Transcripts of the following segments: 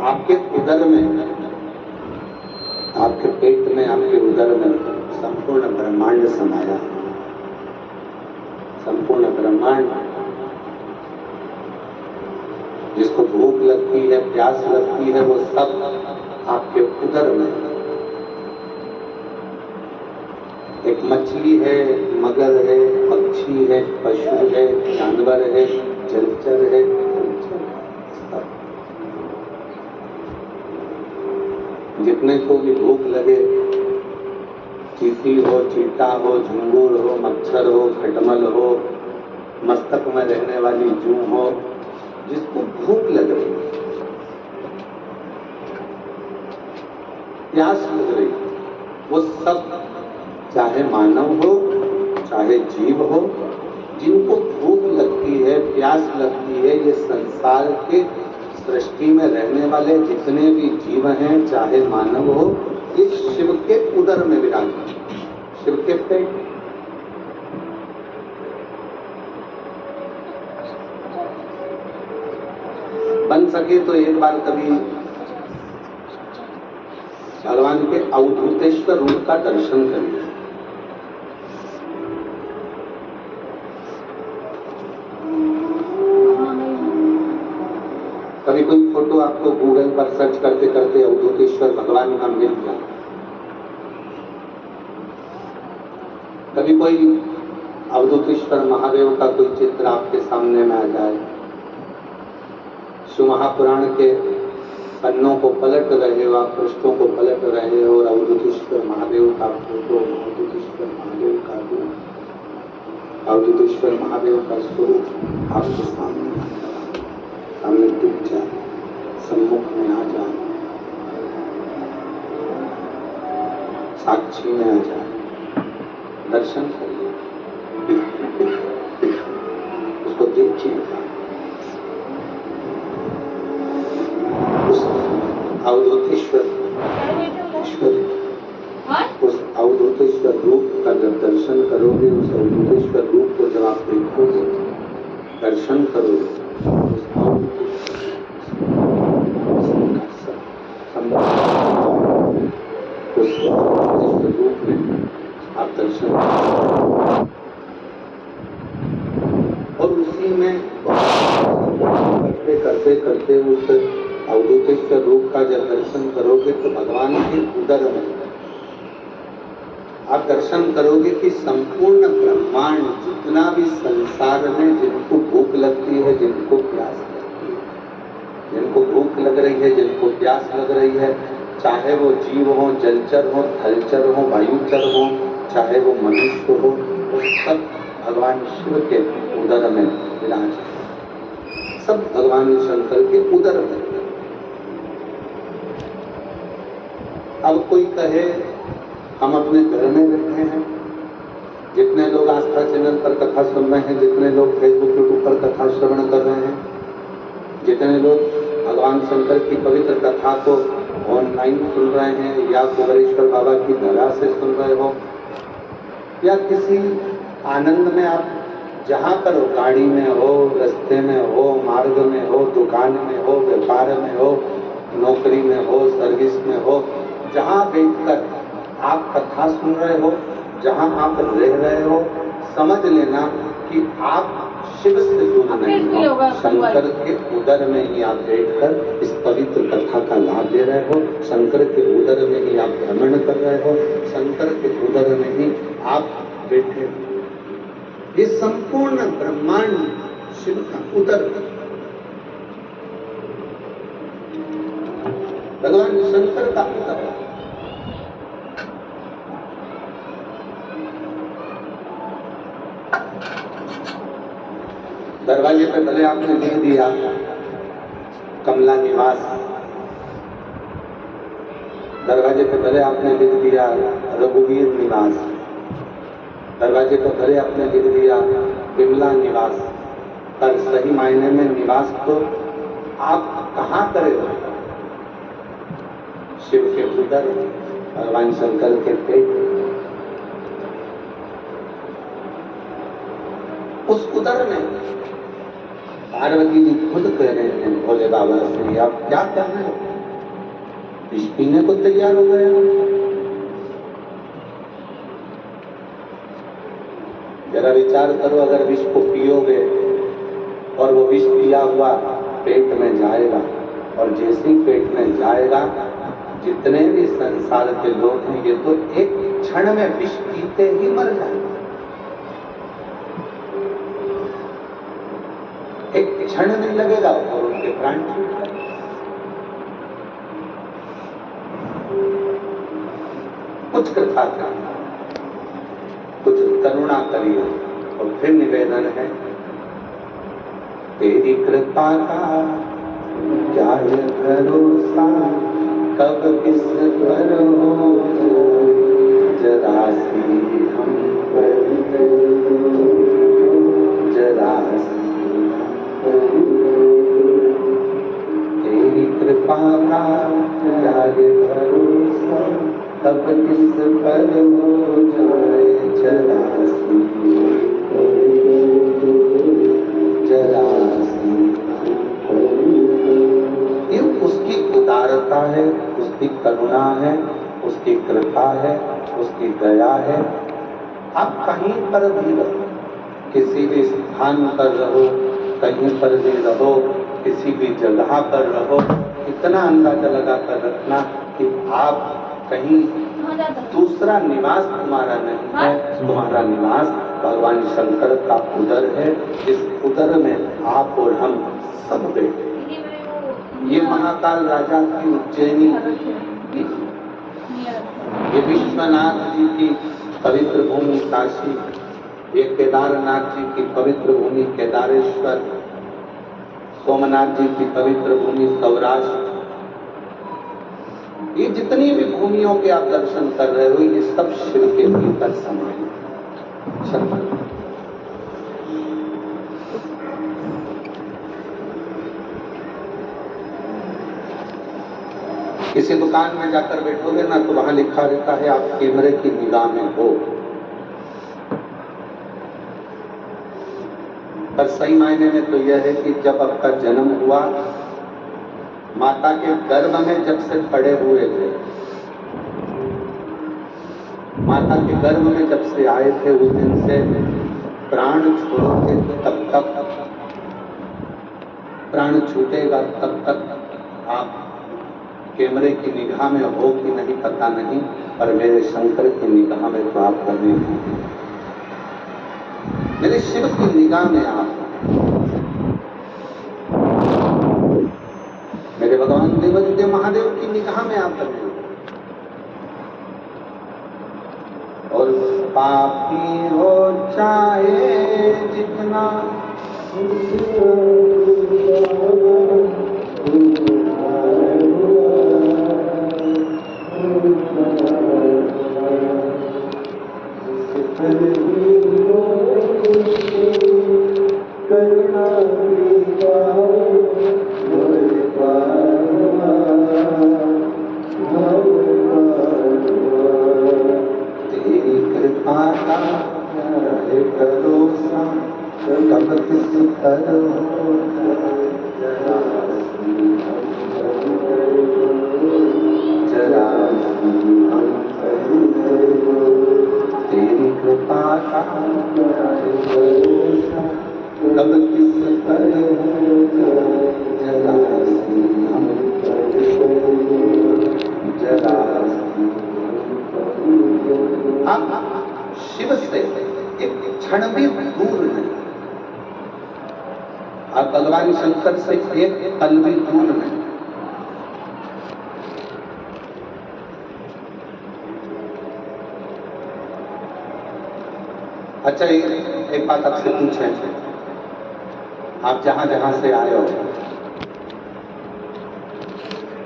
आपके उदर में, आपके पेट में, आपके उदर में संपूर्ण ब्रह्मांड समाया। संपूर्ण ब्रह्मांड, जिसको भूख लगती है, प्यास लगती है, वो सब आपके उदर में। एक मछली है, मगर है, पक्षी है, पशु है, जानवर है, जलचर है, जितने को भी भूख लगे, चींटी हो, चीता हो, झंगूर हो, मच्छर हो, खटमल हो, मस्तक में रहने वाली जू हो, जिसको भूख लग रही, प्यास लग रही, वो सब, चाहे मानव हो चाहे जीव हो, जिनको भूख लगती है, प्यास लगती है, ये संसार के सृष्टि में रहने वाले जितने भी जीव हैं, चाहे मानव हो, ये शिव के उदर में विराजमान, शिव के पेट। बन सके तो एक बार कभी भगवान के अवधूतेश्वर रूप का दर्शन करिए। कभी कोई फोटो आपको गूगल पर सर्च करते करते अवधूतेश्वर भगवान का मिल जाए, कभी कोई अवधूतेश्वर महादेव का कोई चित्र आपके सामने में आ जाए, शिव महापुराण के पन्नों को पलट रहे हो, आप पृष्ठों को पलट रहे हो और अवधूतेश्वर महादेव का फोटो, अवधूतेश्वर महादेव का रूप, अवधूतेश्वर महादेव का स्वरूप आपके सामने दिख जाए, सम्मुख में आ जाए, साक्षी में आ जाए, दर्शन करिए, उसको देखिएगा। उस अवधूतेश्वर उस अवधूतेश्वर रूप का जब दर्शन करोगे, उस अवधूतेश्वर रूप को जब आप देखोगे, दर्शन करोगे, उस अवधूतेश्वर रूप में आप दर्शन और उसी में करते करते उस अवधूतेश्वर रूप का जब दर्शन करोगे तो भगवान के उदर में आप दर्शन करोगे कि संपूर्ण ब्रह्मांड, जितना भी संसार में जिनको भूख लगती है, जिनको प्यास लगती है, जिनको भूख लग रही है, जिनको प्यास लग रही है, चाहे वो जीव हो, जलचर हो, थलचर हो, वायुचर हो, चाहे वो मनुष्य हो, वो सब भगवान शिव के उदर में विराज, सब भगवान शंकर के उदर में। अब कोई कहे हम अपने घर में बैठे हैं, जितने लोग आस्था चैनल पर कथा सुन रहे हैं, जितने लोग फेसबुक यूट्यूब पर कथा श्रवण कर रहे हैं, जितने लोग भगवान शंकर की पवित्र कथा को ऑनलाइन सुन रहे हैं या कुबेरेश्वर बाबा की धरा से सुन रहे हो या किसी आनंद में आप जहाँ पर हो, गाड़ी में हो, रास्ते में हो, मार्ग में हो, दुकान में हो, व्यापार में हो, नौकरी में हो, सर्विस में हो, जहाँ बैठकर आप कथा सुन रहे हो, जहाँ आप रह रहे हो, समझ लेना कि आप शिव से दूर नहीं हो, शंकर के उदर में ही आप बैठकर इस पवित्र कथा का लाभ ले रहे हो, शंकर के उदर में ही आप भ्रमण कर रहे हो, शंकर के उदर में ही आप बैठे हो। ये संपूर्ण ब्रह्मांड शिव का उदर, भगवान शंकर का उदर। दरवाजे पे भले आपने लिख दिया कमला निवास, दरवाजे पे भले आपने लिख दिया रघुवीर निवास, दरवाजे पे भले आपने लिख दिया विमला निवास, पर सही मायने में निवास तो आप कहाँ करेंगे? शिव के उदर, भगवान शंकर के पेट, उस उदर में पार्वती जी खुद कह रहे हैं भोले बाबा से, आप क्या कर रहे हो? विष पीने को तैयार हो गए। जरा विचार करो, अगर विष को पियोगे और वो विष पिया हुआ पेट में जाएगा, और जैसे ही पेट में जाएगा, जितने भी संसार के लोग हैं ये तो एक क्षण में विष पीते ही मर जाएंगे। एक क्षण नहीं लगेगा और उनके प्राण छूट जाएंगे। कुछ कृपा करिए, कुछ करुणा करिए। और फिर निवेदन है, तेरी कृपा का क्या है भरोसा, कब किस पर हो जरा सी हम पर, जरा सी तेरी कृपा का क्या है भरोसा, कब किस पर हो जाए जरा सी, जरा सी। ये उसकी उदारता है, उसकी करुणा है, उसकी कृपा है, उसकी दया है। आप कहीं पर भी रहो, किसी भी स्थान पर रहो, कहीं पर भी रहो, किसी भी जगह पर रहो, इतना अंदाजा लगा कर रखना कि आप कहीं दूसरा निवास तुम्हारा नहीं है, तुम्हारा निवास भगवान शंकर का उदर है। इस उदर में आप और हम सब बैठे। ये महाकाल राजा की उज्जैनी, ये विश्वनाथ जी की पवित्र भूमि काशी, ये केदारनाथ जी की पवित्र भूमि केदारेश्वर, सोमनाथ जी की पवित्र भूमि सौराष्ट्र, ये जितनी भी भूमियों के आप दर्शन कर रहे हो, ये सब शिव के भीतर समाहित है। किसी दुकान में जाकर बैठोगे ना, तो वहां लिखा रहता है आप कैमरे की निगाह में हो, पर सही मायने में तो यह है कि जब आपका जन्म हुआ, माता के गर्भ में जब से पड़े हुए थे, माता के गर्भ में जब से आए थे, उस दिन से प्राण छोड़ोगे तब तक, प्राण छूटेगा तब तक आप कैमरे की निगाह में हो कि नहीं पता नहीं, पर मेरे शंकर की निगाह में तो आप करने हैं, मेरे शिव की निगाह में आप, मेरे भगवान देवादित्य महादेव की निगाह में आप करने। और पापी हो चाहे जितना, शिव से एक क्षण भी दूर नहीं, आप भगवान शंकर से एक पल भी दूर नहीं। अच्छा, एक बात आपसे पूछें, आप जहां जहां से आए हो,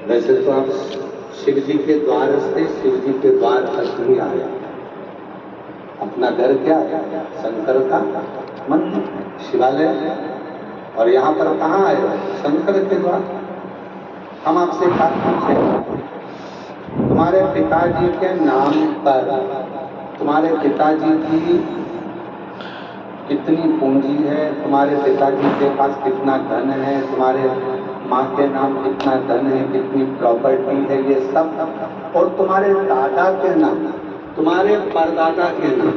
वैसे तो आप शिव जी के द्वार से शिव जी के द्वार तक ही आए, अपना घर क्या है? शंकर का मंदिर, शिवालय, और यहाँ पर कहाँ आए हो? शंकर के द्वार। हम आपसे बात पूछें, तुम्हारे पिताजी के नाम पर, तुम्हारे पिताजी की कितनी पूंजी है, तुम्हारे पिताजी के पास कितना धन है, तुम्हारे माँ के नाम कितना धन है, कितनी प्रॉपर्टी है, ये सब, और तुम्हारे दादा के नाम, तुम्हारे परदादा के नाम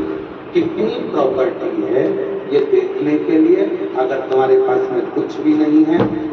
कितनी प्रॉपर्टी है, ये देखने के लिए अगर तुम्हारे पास में कुछ भी नहीं है